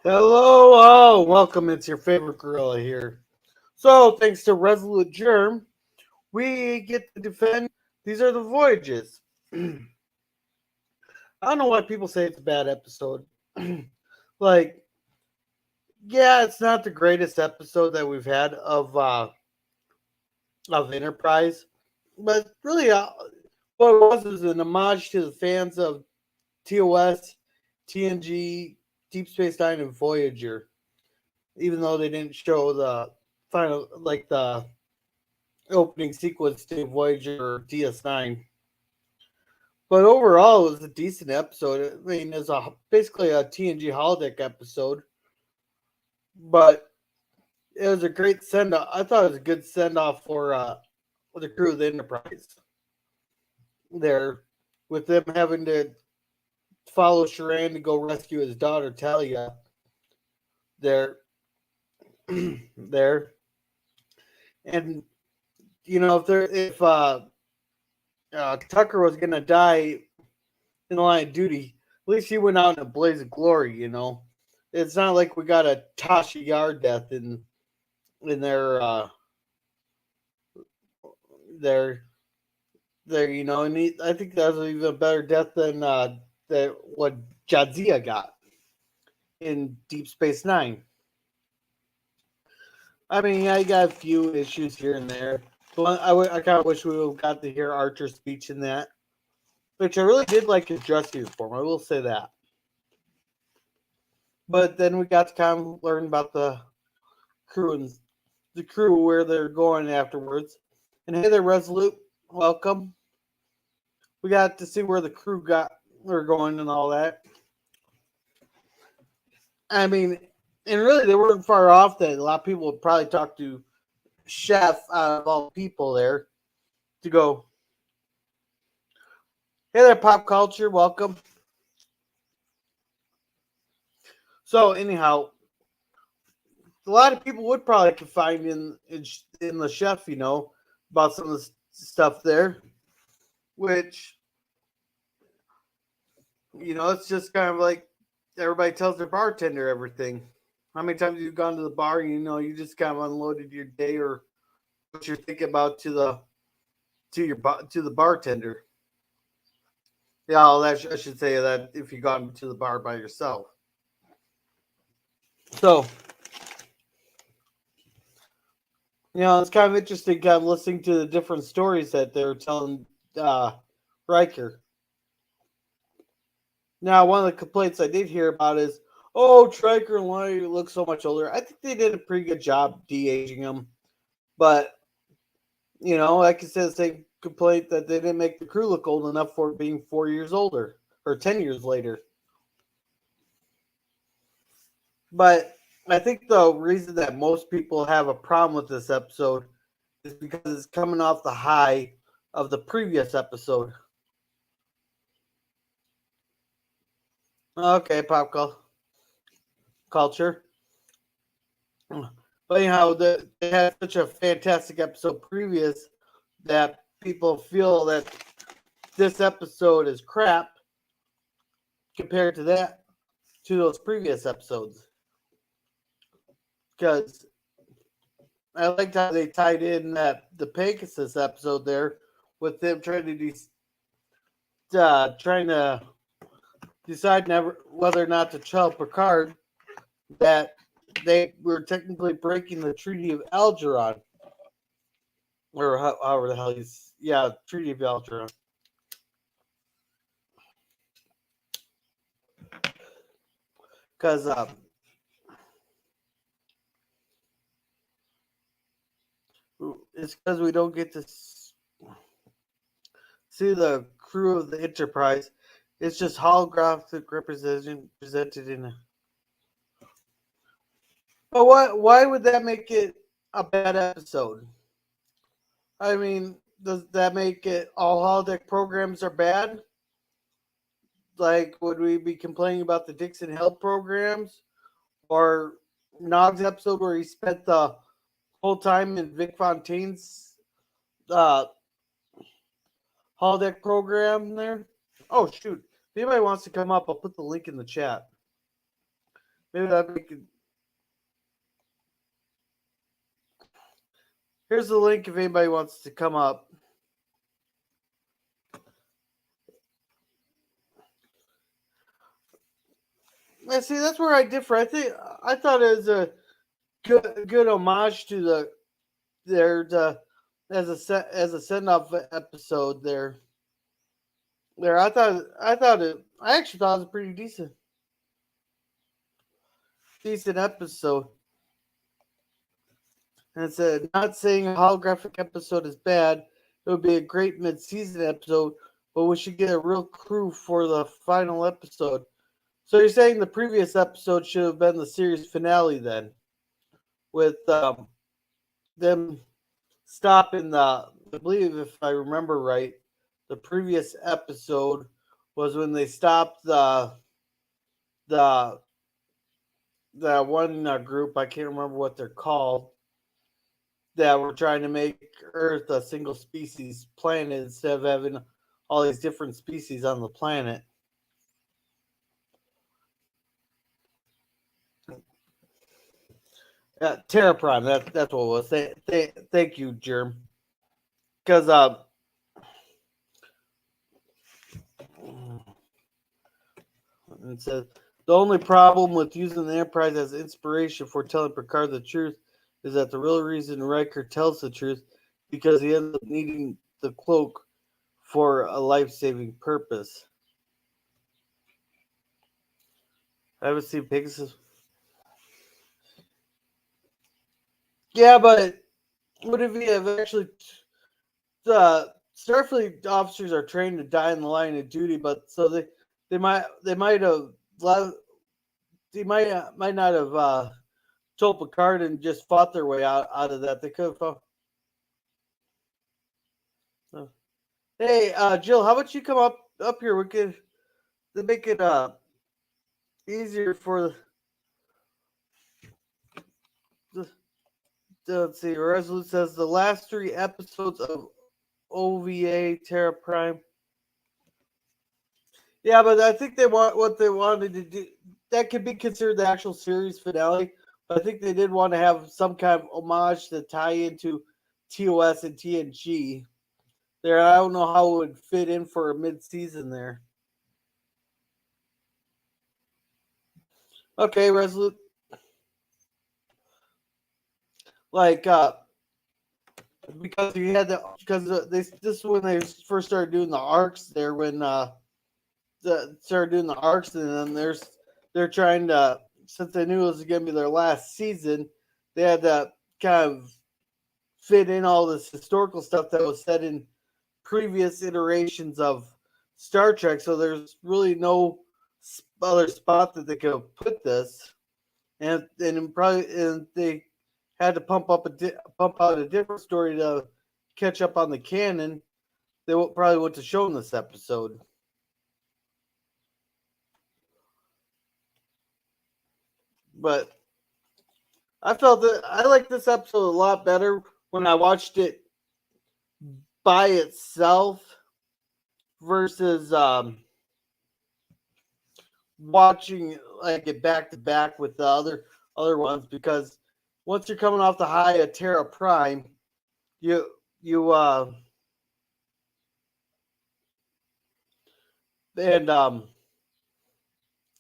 Hello, all. Welcome. It's your favorite gorilla here. So, thanks to Resolute Germ, we get to defend. These are the voyages. I don't know why people say it's a bad episode. like, yeah, it's not the greatest episode that we've had of Enterprise, but really, what it was is an homage to the fans of TOS, TNG, Deep Space Nine, and Voyager. Even though they didn't show the final, like the opening sequence to Voyager or DS9. But overall, it was a decent episode. I mean, it's basically a TNG holodeck episode, but it was a great send off. I thought it was a good send off for the crew of the Enterprise. There, with them having to follow Sharan to go rescue his daughter Talia. There, there, and if Tucker was gonna die in the line of duty, at least he went out in a blaze of glory. It's not like we got a Tasha Yar death in their there. And I think that was even a better death than that what Jadzia got in Deep Space Nine. I mean, yeah, you got a few issues here and there. But I kind of wish we would have got to hear Archer's speech in that, which I really did like his dress uniform. I will say that. But then we got to kind of learn about crew and the crew where they're going afterwards. And hey there, Resolute, welcome. We got to see where the crew they're going and all that. I mean, and really they weren't far off. That a lot of people would probably talk to Chef out of all people there to go. Hey there, pop culture, welcome. So anyhow, a lot of people would probably could find in the chef, about some of the stuff there, which it's just kind of like everybody tells their bartender everything. How many times have you gone to the bar and you just kind of unloaded your day or what you're thinking about to the bartender? Yeah, well, I should say that if you gone to the bar by yourself. So it's kind of interesting kind of listening to the different stories that they're telling Riker. Now, one of the complaints I did hear about is, oh, Riker and Lonnie look so much older. I think they did a pretty good job de-aging them. But, I could say the same complaint that they didn't make the crew look old enough for being 4 years older or 10 years later. But I think the reason that most people have a problem with this episode is because it's coming off the high of the previous episode. Okay, culture. But anyhow, they had such a fantastic episode previous that people feel that this episode is crap compared to those previous episodes. Because I liked how they tied in the Pegasus episode there with them trying to decide whether or not to tell Picard that they were technically breaking the Treaty of Algeron, or however the hell Treaty of Algeron. Because it's because we don't get to see the crew of the Enterprise. It's just holographic representation presented in a. But why would that make it a bad episode? I mean, does that make it all holodeck programs are bad? Like, would we be complaining about the Dixon Hill programs or Nog's episode where he spent the whole time in Vic Fontaine's uh, holodeck program there? Oh shoot! If anybody wants to come up, I'll put the link in the chat. Maybe that make it. Here's the link if anybody wants to come up. Yeah, see, that's where I differ. I thought it was a good homage to the as a send off episode there. I actually thought it was a pretty decent episode. And it said, not saying a holographic episode is bad. It would be a great mid-season episode, but we should get a real crew for the final episode. So you're saying the previous episode should have been the series finale then, with them stopping the. I believe if I remember right, the previous episode was when they stopped the one group. I can't remember what they're called. That were trying to make Earth a single species planet instead of having all these different species on the planet. Terra Prime, that's what it was. Thank you, Germ. Because it says the only problem with using the Enterprise as inspiration for telling Picard the truth is that the real reason Riker tells the truth because he ends up needing the cloak for a life-saving purpose. I haven't seen Pegasus. Yeah, but what if you have actually the Starfleet officers are trained to die in the line of duty, but so they might have they might not have told Picard and just fought their way out of that. They could have. Hey, Jill, how about you come up here? We could make it easier for the. Let's see. Resolute says the last 3 episodes of OVA Terra Prime. Yeah, but I think they want what they wanted to do. That could be considered the actual series finale. But I think they did want to have some kind of homage to tie into TOS and TNG. There, I don't know how it would fit in for a mid-season there. Okay, Resolute. Like, because you had this is when they first started doing the arcs there when started doing the arcs, and then they're trying to, since they knew it was going to be their last season, they had to kind of fit in all this historical stuff that was said in previous iterations of Star Trek. So there's really no other spot that they could have put this, and they had to pump out a different story to catch up on the canon. They probably wouldn't have shown this episode. But I felt that I liked this episode a lot better when I watched it by itself versus watching like it back to back with the other ones, because once you're coming off the high of Terra Prime, you and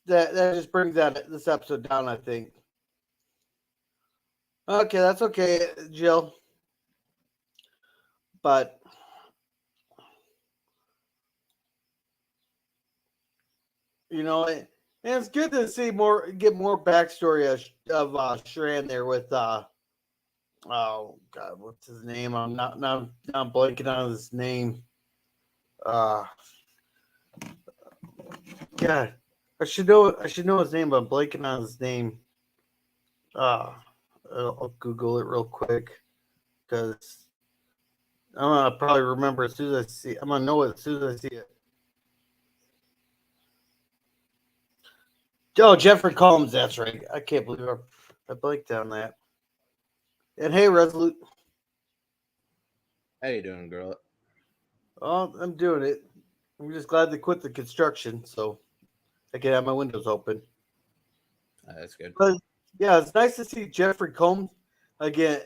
that just brings this episode down, I think. Okay, that's okay, Jill. But you know, and it's good to see get more backstory of Shran there with oh God, what's his name? I'm not I'm blanking on his name. God, I should know his name, but I'm blanking on his name. I'll Google it real quick because I'm gonna probably remember as soon as I see. I'm gonna know it as soon as I see it. Oh, Jeffrey Combs. That's right. I can't believe I blanked on that. And hey, Resolute. How you doing, girl? Oh, I'm doing it. I'm just glad they quit the construction so I can have my windows open. That's good. But yeah, it's nice to see Jeffrey Combs again.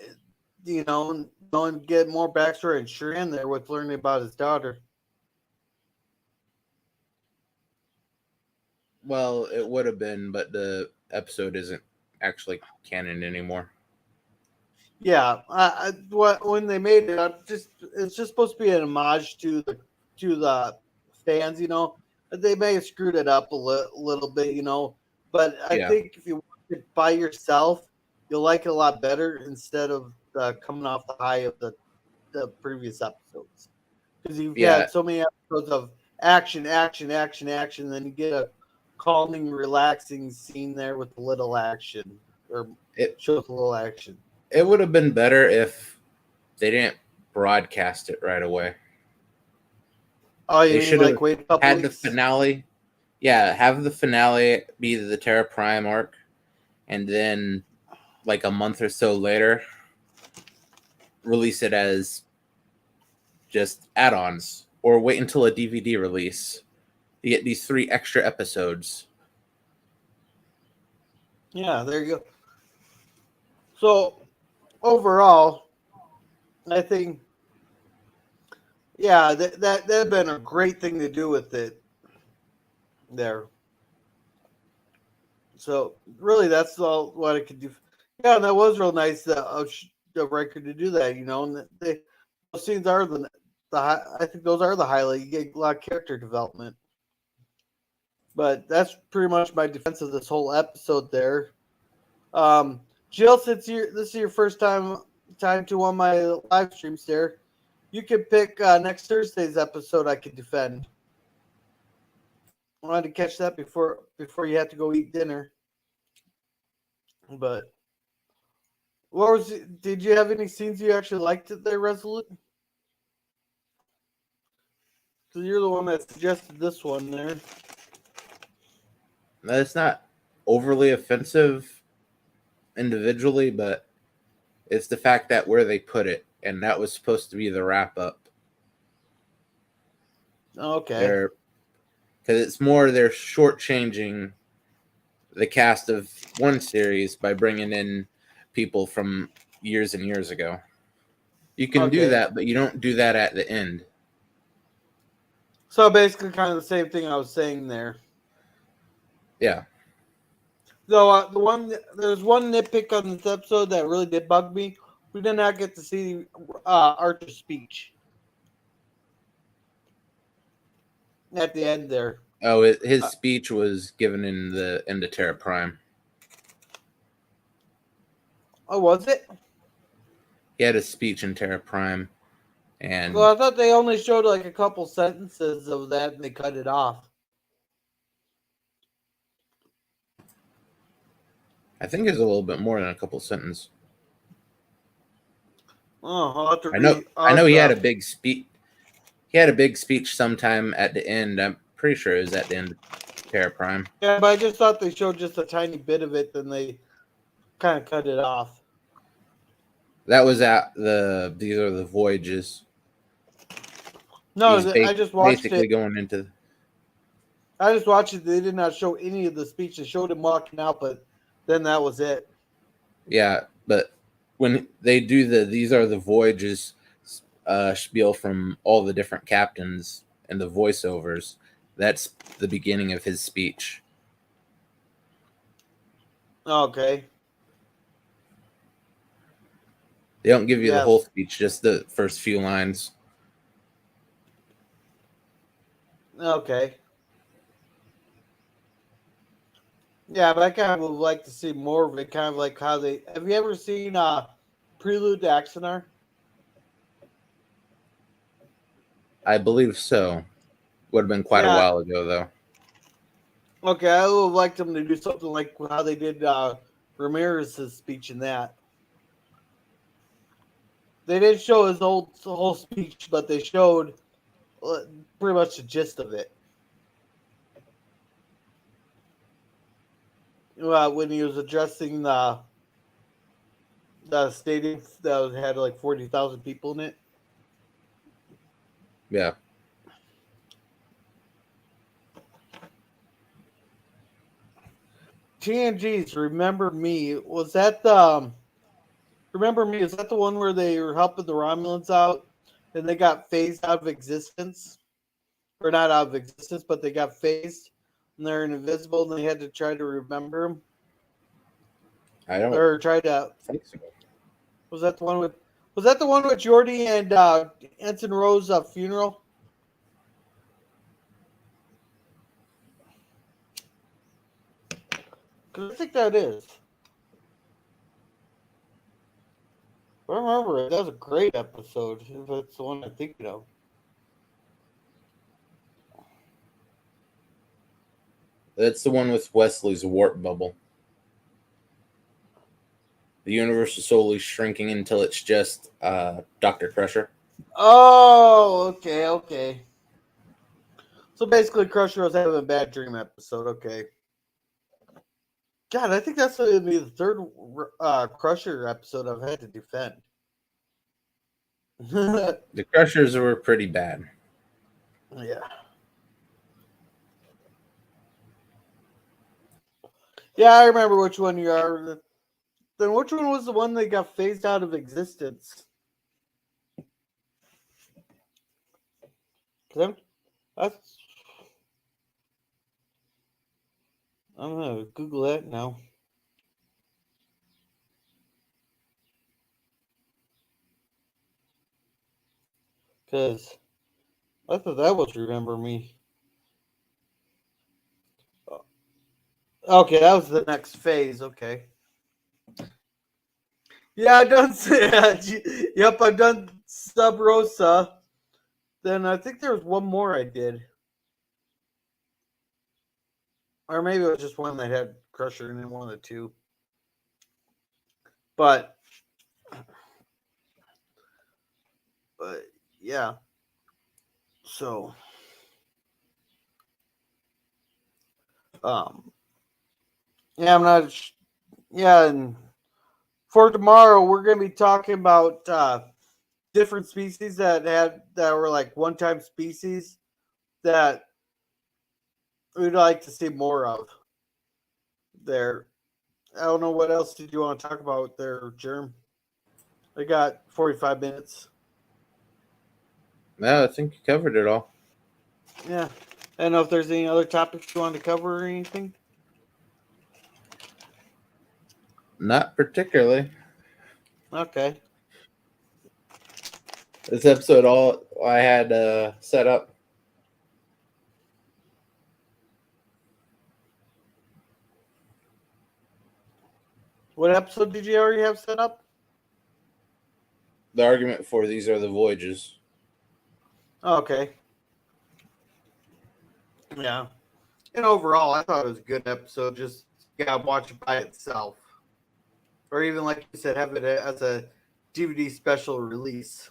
And get more backstory and Shran there with learning about his daughter. Well, it would have been, but the episode isn't actually canon anymore. Yeah, what when they made it, it's just supposed to be an homage to the fans. They may have screwed it up a little bit. But I Yeah, think if you watch it by yourself, you'll like it a lot better instead of coming off the high of the previous episodes. Because you've yeah. had so many episodes of action, action, action, action, then you get a calming, relaxing scene there with a little action or It shows a little action. it would have been better if they didn't broadcast it right away. Oh, you They mean should have like wait a couple had the weeks? finale. Yeah, have the finale be the Terra Prime arc, and then like a month or so later, release it as just add-ons, or wait until a DVD release. You get these 3 extra episodes. Yeah, there you go. So overall, I think yeah, that'd been a great thing to do with it there. So really, that's all what I could do. Yeah, and that was real nice the record to do that. And those scenes are I think those are the highlight. You get a lot of character development. But that's pretty much my defense of this whole episode there. Um, Jill, since this is your first time to one of my live streams there, you can pick next Thursday's episode. I could defend. I wanted to catch that before you have to go eat dinner. But did you have any scenes you actually liked there, Resolute? So you're the one that suggested this one there. That's not overly offensive individually, but it's the fact that where they put it, and that was supposed to be the wrap up. Okay. They're because it's more they're shortchanging the cast of one series by bringing in people from years and years ago. You can do Okay. that, but you don't do that at the end. So basically, kind of the same thing I was saying there. Yeah, Though there's one nitpick on this episode that really did bug me. We did not get to see Archer's speech at the end there. oh, his speech was given in the end of Terra Prime. Oh, was it? He had a speech in Terra Prime, and Well, I thought they only showed like a couple sentences of that and they cut it off. I think it's a little bit more than a couple sentences. Oh, I'll have to I know. read. I know he had a big speech. He had a big speech sometime at the end. I'm pretty sure it was at the end of Terra Prime. Yeah, but I just thought they showed just a tiny bit of it, then they kind of cut it off. That was at the. These are the voyages. No, He's I just watched basically it. going into. I just watched it. They did not show any of the speech. They showed him walking out, but then that was it. Yeah, but when they do these are the voyages spiel from all the different captains and the voiceovers, that's the beginning of his speech. Okay. They don't give you the whole Yes. speech, just the first few lines. Okay. Yeah, but I kind of would like to see more of it. Kind of like how they. Have you ever seen Prelude to Axanar? I believe so. Would have been quite a Yeah. while ago, though. Okay, I would have liked them to do something like how they did Ramirez's speech in that. They didn't show his whole speech, but they showed pretty much the gist of it. When he was addressing the stadium that had like 40,000 people in it. Yeah. TNG's Remember Me. Was that the Remember Me? Is that the one where they were helping the Romulans out and they got phased out of existence? Or not out of existence, but they got phased and they're invisible and they had to try to remember them? I don't Or try to. think so. Was that the one with. Was that the one with Jordy and Ensign Rose funeral? Because I think that is. I remember it. That was a great episode. If that's the one I'm thinking of. That's the one with Wesley's warp bubble. The universe is slowly shrinking until it's just Dr. Crusher. Oh, okay, okay. So basically, Crusher was having a bad dream episode. Okay. God, I think that's going to be the third Crusher episode I've had to defend. The Crushers were pretty bad. Yeah. Yeah, I remember which one you are. Then which one was the one that got phased out of existence? I'm gonna Google that now. Because I thought that was Remember Me. Okay, that was the next phase. Okay. Yeah, I done. Yep, I've done Sub Rosa. Then I think there was one more I did, or maybe it was just one that had Crusher in it, one of the two. But yeah. So um, yeah, I'm not. Yeah, and for tomorrow we're gonna be talking about different species that were like one-time species that we'd like to see more of. There, I don't know what else did you want to talk about there, Germ. I got 45 minutes. No, I think you covered it all. Yeah. I don't know if there's any other topics you want to cover or anything. Not particularly. Okay. This episode, all I had set up. What episode did you already have set up? The argument for these are the voyages. Okay. Yeah. And overall, I thought it was a good episode. Just gotta watch it by itself, or even like you said, have it as a DVD special release.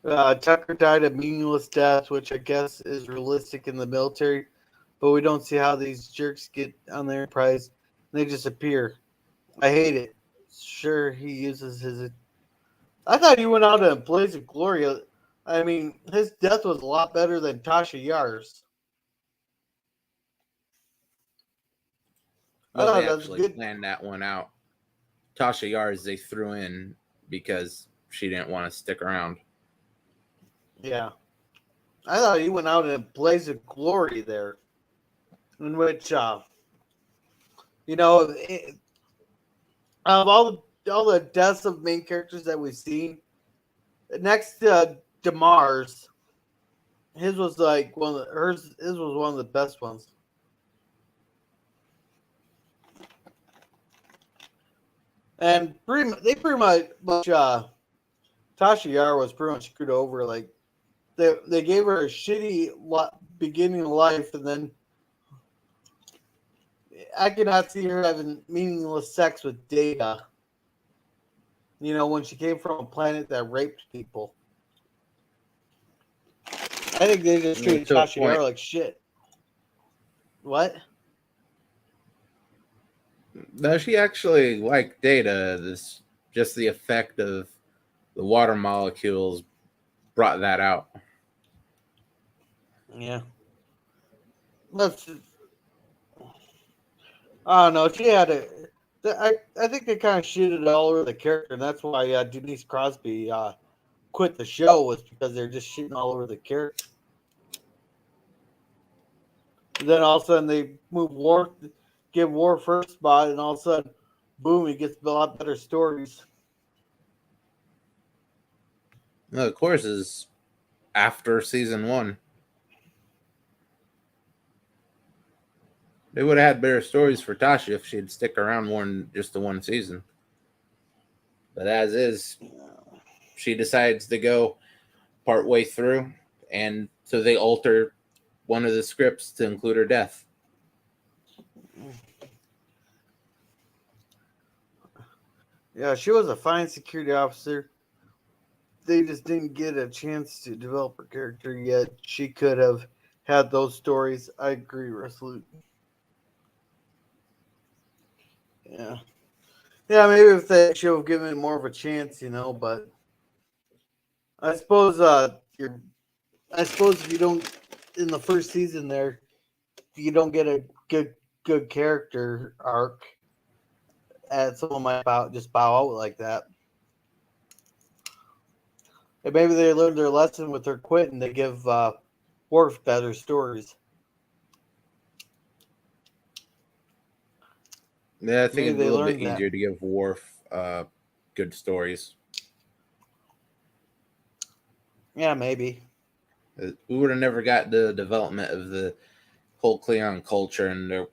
Tucker died a meaningless death, which I guess is realistic in the military, but we don't see how these jerks get on the Enterprise and they just appear. I hate it. Sure, he uses his. I thought he went out in a blaze of glory. I mean, his death was a lot better than Tasha Yar's. I Well, thought they that was actually good. planned that one out. Tasha Yars they threw in because she didn't want to stick around. Yeah. I thought he went out in a blaze of glory there, in which, you know, of all the deaths of main characters that we've seen, next to Damar's, his was like his was one of the best ones. And they pretty much Tasha Yar was pretty much screwed over. Like they gave her a shitty beginning of life, and then I cannot see her having meaningless sex with Data. You know, when she came from a planet that raped people. I think they just treated To a Tasha Yar point. like shit. What? No, she actually liked Data. This just the effect of the water molecules brought that out. Yeah. Let's. I don't know. She had a. I think they kind of shitted all over the character, and that's why Denise Crosby quit the show was because they're just shitting all over the character. And then all of a sudden they move War, give War first spot, and all of a sudden, boom, he gets a lot better stories. No, of course, is after season 1. They would have had better stories for Tasha if she'd stick around more than just the one season. But as is, she decides to go part way through, and so they alter one of the scripts to include her death. Yeah, she was a fine security officer. They just didn't get a chance to develop her character yet. She could have had those stories. I agree, Resolute. Yeah. Yeah, maybe if they should have given it more of a chance, but I suppose I suppose if you don't in the first season there, you don't get a good character arc, and someone might just bow out like that. And maybe they learned their lesson with her quitting. They give Worf better stories. Yeah, I think Maybe it'd be they a little bit learned that. easier to give Worf good stories. Yeah, maybe. We would have never got the development of the whole Klingon culture and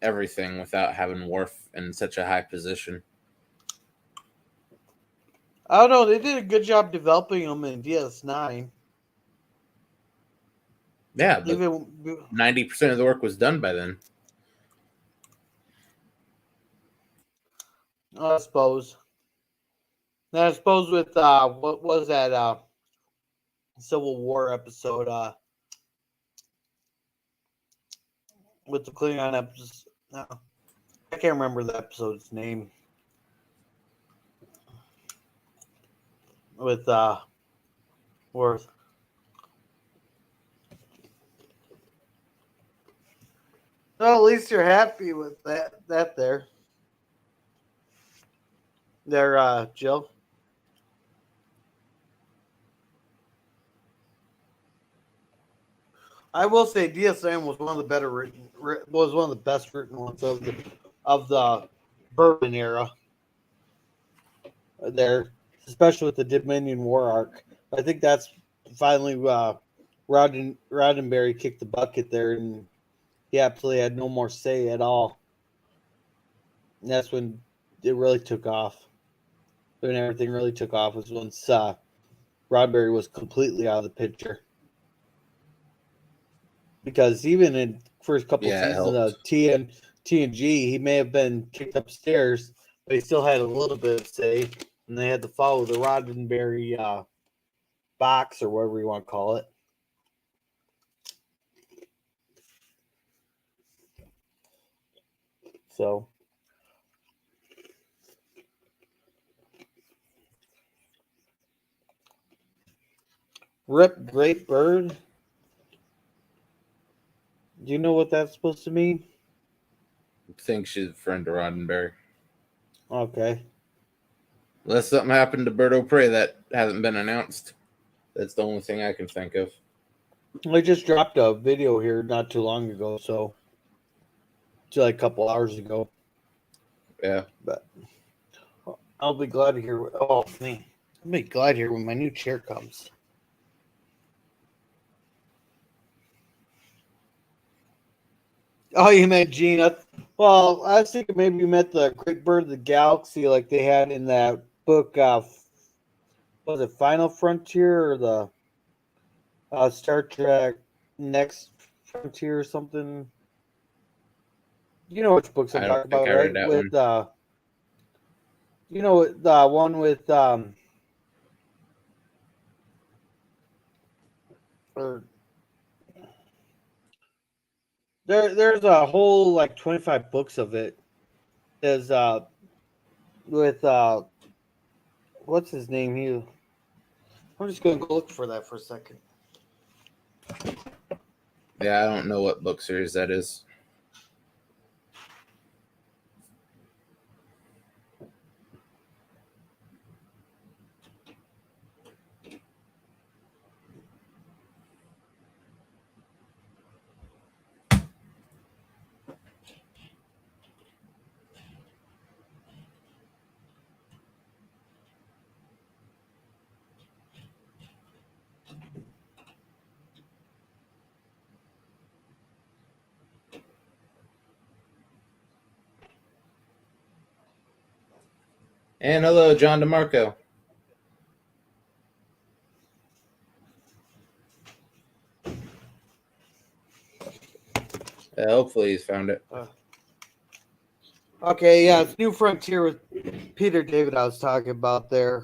everything without having Worf in such a high position. I don't know. They did a good job developing them in DS9. Yeah, but Even 90% of the work was done by then. I suppose. And I suppose with what was that Civil War episode with the Klingon episode. No, I can't remember the episode's name. With Worth. Well, at least you're happy with that there. There, Jill. I will say DSM was one of the better written, was one of the best written ones of the Bourbon era. There, especially with the Dominion War arc. I think that's finally Roddenberry kicked the bucket there, and he absolutely had no more say at all. And that's when it really took off. When everything really took off was once Roddenberry was completely out of the picture. Because even in first couple Yeah, it seasons helped. of TNG, he may have been kicked upstairs, but he still had a little bit of say, and they had to follow the Roddenberry box or whatever you want to call it. So, Rip Great Bird. Do you know what that's supposed to mean? I think she's a friend of Roddenberry. Okay. Unless something happened to Berto Prey that hasn't been announced. That's the only thing I can think of. I just dropped a video here not too long ago, so it's like a couple hours ago. Yeah. But I'll be glad to hear. Oh, me. I'll be glad to hear when my new chair comes. Oh, you meant Gina. Well, I was thinking maybe you meant the Great Bird of the Galaxy, like they had in that book. Was it Final Frontier or the Star Trek Next Frontier or something? You know which books I'm I don't talking think about, I read right? that With one. you know the one with or there's a whole like 25 books of it. There's with what's his name? I'm just gonna go look for that for a second. Yeah, I don't know what book series that is. And hello, John DeMarco. Hopefully he's found it. Okay, yeah, it's New Frontier with Peter David I was talking about there.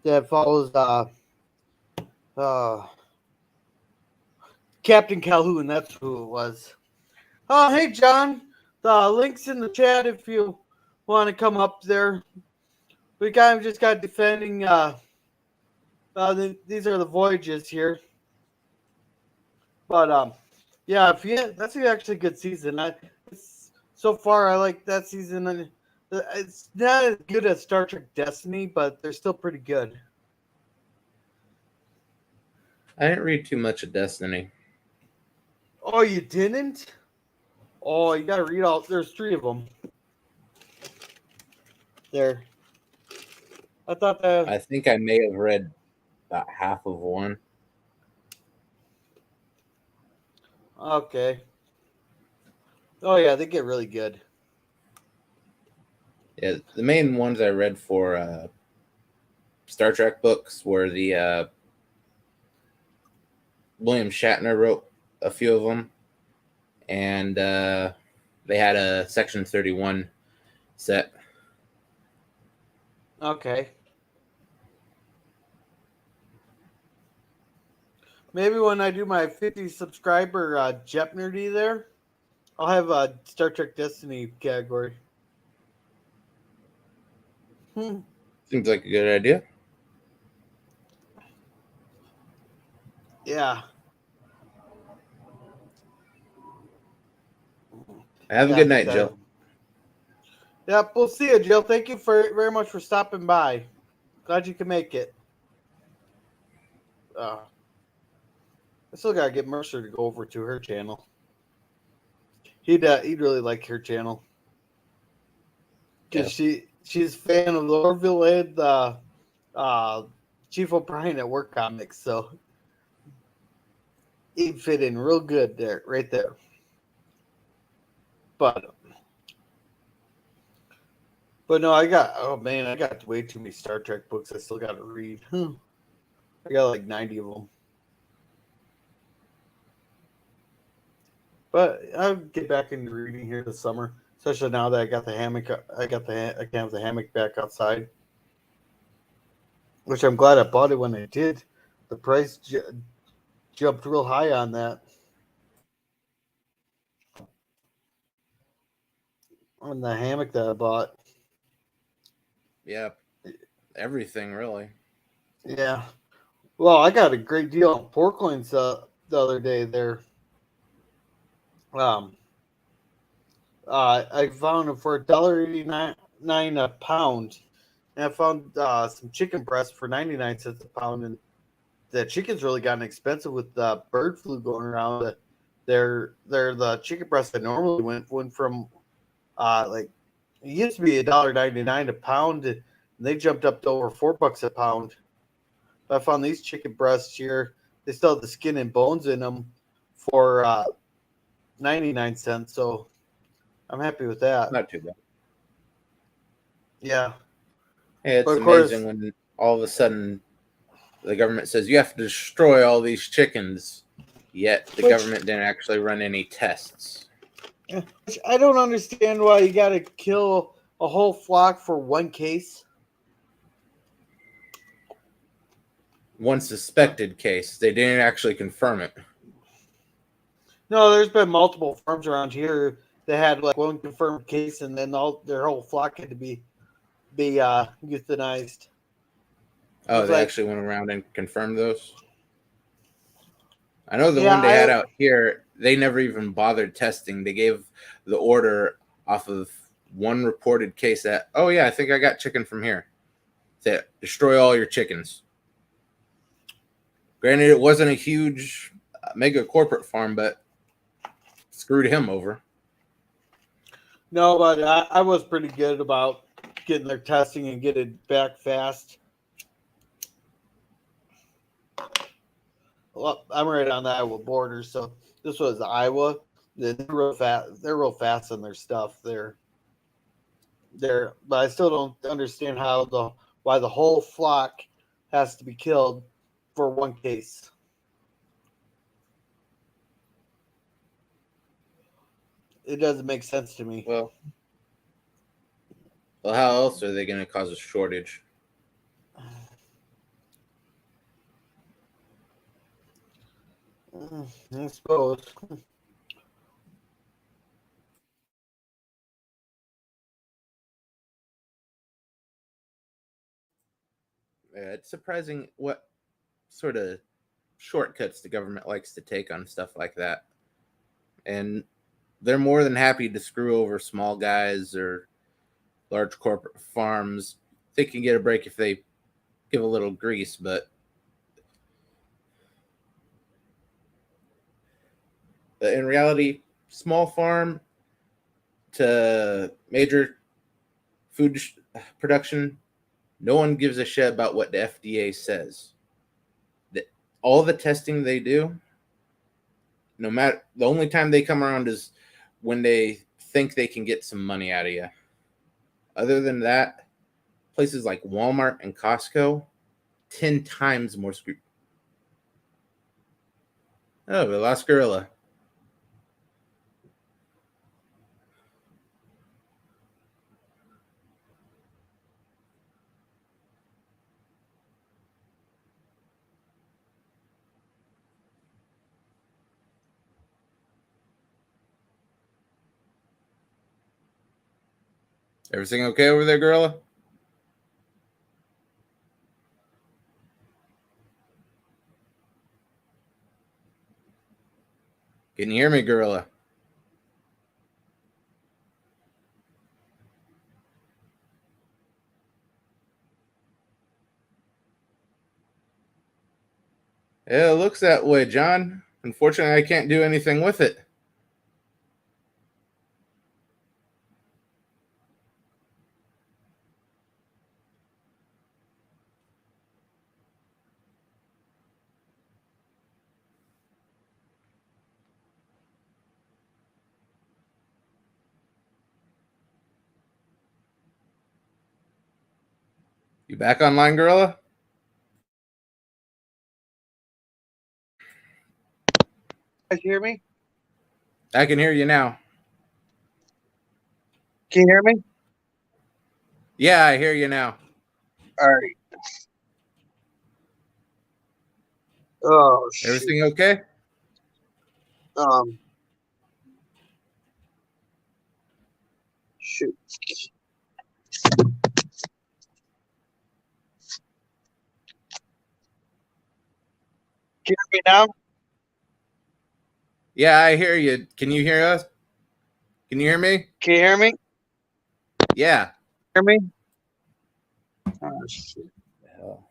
That follows uh Captain Calhoun, that's who it was. Oh, hey John. The link's in the chat if you want to come up there. We just got defending these are the voyages here. But yeah, if you that's actually a good season. So far I like that season, and it's not as good as Star Trek Destiny, but they're still pretty good. I didn't read too much of Destiny. Oh, you didn't? Oh, you got to read all. There's 3 of them. There. I thought that. I think I may have read about half of one. Okay. Oh yeah, they get really good. Yeah, the main ones I read for Star Trek books were the William Shatner wrote a few of them, and they had a Section 31 set. Okay. Maybe when I do my 50 subscriber Jep Nerdy there, I'll have a Star Trek Destiny category. Seems like a good idea. Yeah. Have a good night, Jill. Yep, we'll see you, Jill. Thank you very much for stopping by. Glad you could make it. I still gotta get Mercer to go over to her channel. He'd really like her channel because she's a fan of the Orville and Chief O'Brien at Work comics, so he'd fit in real good there, right there. But no, I got way too many Star Trek books I still got to read. I got like 90 of them. But I'll get back into reading here this summer, especially now that I got the hammock. I can have the hammock back outside, which I'm glad I bought it when I did. The price jumped real high on that. On the hammock that I bought. Yeah, everything really. Yeah. Well, I got a great deal on pork loins the other day there. I found them for $1.89 a pound, and I found some chicken breast for 99 cents a pound. And the chicken's really gotten expensive with the bird flu going around. They're the chicken breast that normally went from like it used to be $1.99 a pound, and they jumped up to over $4 a pound. But I found these chicken breasts here. They still have the skin and bones in them for 99 cents. So I'm happy with that. Not too bad. Yeah. Hey, it's amazing when all of a sudden the government says you have to destroy all these chickens, yet the government didn't actually run any tests. I don't understand why you got to kill a whole flock for one case. One suspected case. They didn't actually confirm it. No, there's been multiple farms around here that had like one confirmed case, and then their whole flock had to be euthanized. Oh, they actually went around and confirmed those? I know the Yeah, one they had out here, they never even bothered testing. They gave the order off of one reported case that, oh yeah, I think I got chicken from here. Say, destroy all your chickens. Granted, it wasn't a huge mega corporate farm, but screwed him over. No, but I was pretty good about getting their testing and get it back fast. Well, I'm right on the Iowa border, so this was Iowa. They're real fast. They're real fast on their stuff. But I still don't understand why the whole flock has to be killed for one case. It doesn't make sense to me. Well, how else are they going to cause a shortage? I suppose. Yeah, it's surprising what sort of shortcuts the government likes to take on stuff like that. And they're more than happy to screw over small guys or large corporate farms. They can get a break if they give a little grease, but in reality, small farm to major food production, no one gives a shit about what the FDA says. All the testing they do, no matter, the only time they come around is when they think they can get some money out of you. Other than that, places like Walmart and Costco, 10 times more scrutiny. Oh, the last gorilla. Everything okay over there, gorilla? Can you hear me, gorilla? Yeah, it looks that way, John. Unfortunately, I can't do anything with it. You back online, gorilla? You hear me? I can hear you now. Can you hear me? Yeah, I hear you now. All right. Oh shoot. Everything okay? Shoot. Can you hear me now? Yeah, I hear you. Can you hear us? Can you hear me? Can you hear me? Yeah. Hear me? Oh shoot. Hell.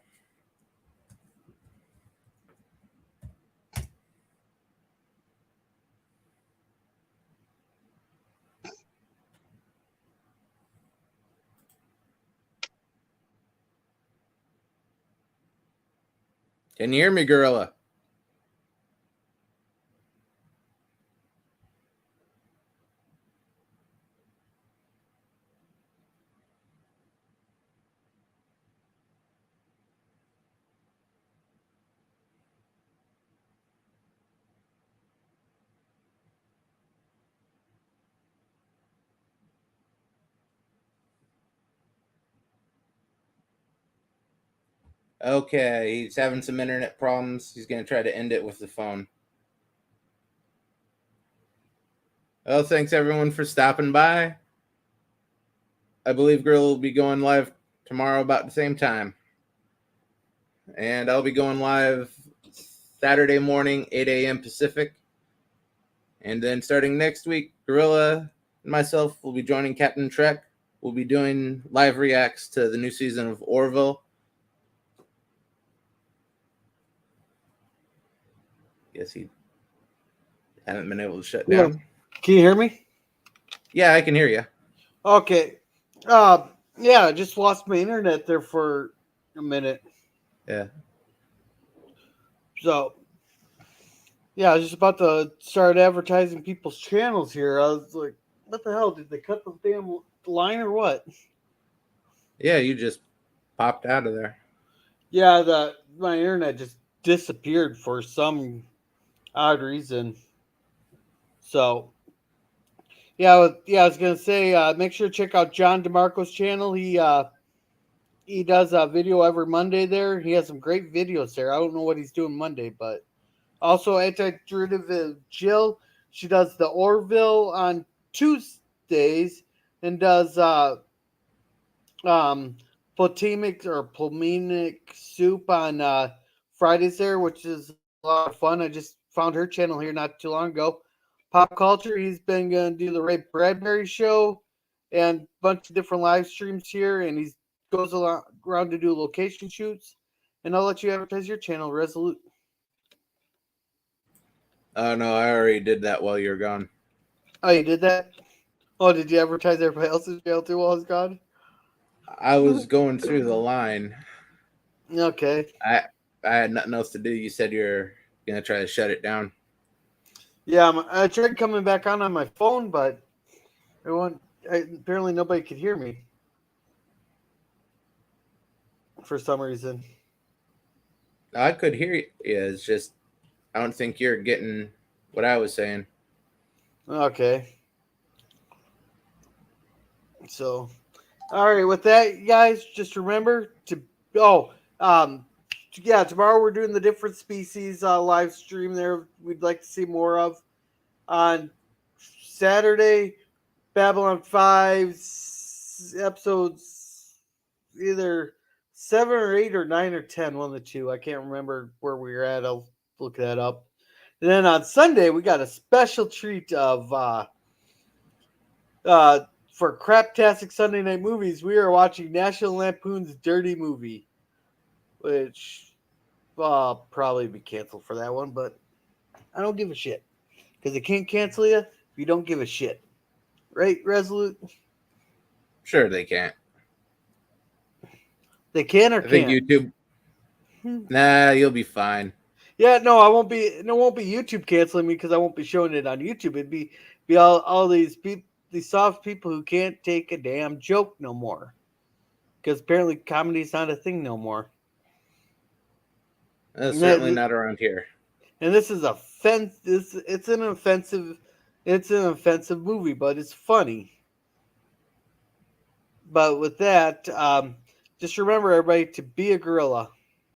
Can you hear me, gorilla? Okay, he's having some internet problems. He's going to try to end it with the phone. Well, thanks everyone for stopping by. I believe Grill will be going live tomorrow about the same time. And I'll be going live Saturday morning, 8 a.m. Pacific. And then starting next week, Gorilla and myself will be joining Captain Trek. We'll be doing live reacts to the new season of Orville. Guess he haven't been able to shut Yeah. down. Can you hear me? Yeah, I can hear you. Okay. Yeah, I just lost my internet there for a minute. Yeah. So, yeah, I was just about to start advertising people's channels here. I was like, what the hell? Did they cut the damn line or what? Yeah, you just popped out of there. Yeah, my internet just disappeared for some odd reason. So, I was gonna say, make sure to check out John DeMarco's channel. He does a video every Monday there. He has some great videos there. I don't know what he's doing Monday, but also anti-derivative Jill. She does the Orville on Tuesdays and does um Plutonic soup on Fridays there, which is a lot of fun. I just found her channel here not too long ago. Pop culture. He's been gonna do the Ray Bradbury show and a bunch of different live streams here, and he goes around to do location shoots. And I'll let you advertise your channel, Resolute. Oh, no, I already did that while you were gone. Oh, you did that? Oh, did you advertise everybody else's channel too while I was gone? I was going through the line. Okay. I had nothing else to do. You said you're going to try to shut it down. Yeah, I tried coming back on my phone, but apparently nobody could hear me for some reason. I could hear you. Yeah, it's just, I don't think you're getting what I was saying. Okay. So, all right. With that, guys, just remember to tomorrow we're doing the different species live stream there. We'd like to see more of on Saturday. Babylon 5 episodes either 7 or 8 or 9 or 10, one of the two. I can't remember where we were at. I'll look that up. And then on Sunday, we got a special treat of for Craptastic Sunday Night Movies. We are watching National Lampoon's Dirty Movie, which I'll probably be canceled for that one, but I don't give a shit because they can't cancel you if you don't give a shit. Right, Resolute? Sure, they can't. They can or I think can't? YouTube. Nah, you'll be fine. Yeah, no, I won't be. It won't be YouTube canceling me because I won't be showing it on YouTube. It'd be all these people, these soft people who can't take a damn joke no more. Because apparently comedy's not a thing no more. Certainly not around here. And this is It's an offensive. It's an offensive movie, but it's funny. But with that, just remember, everybody, to be a gorilla.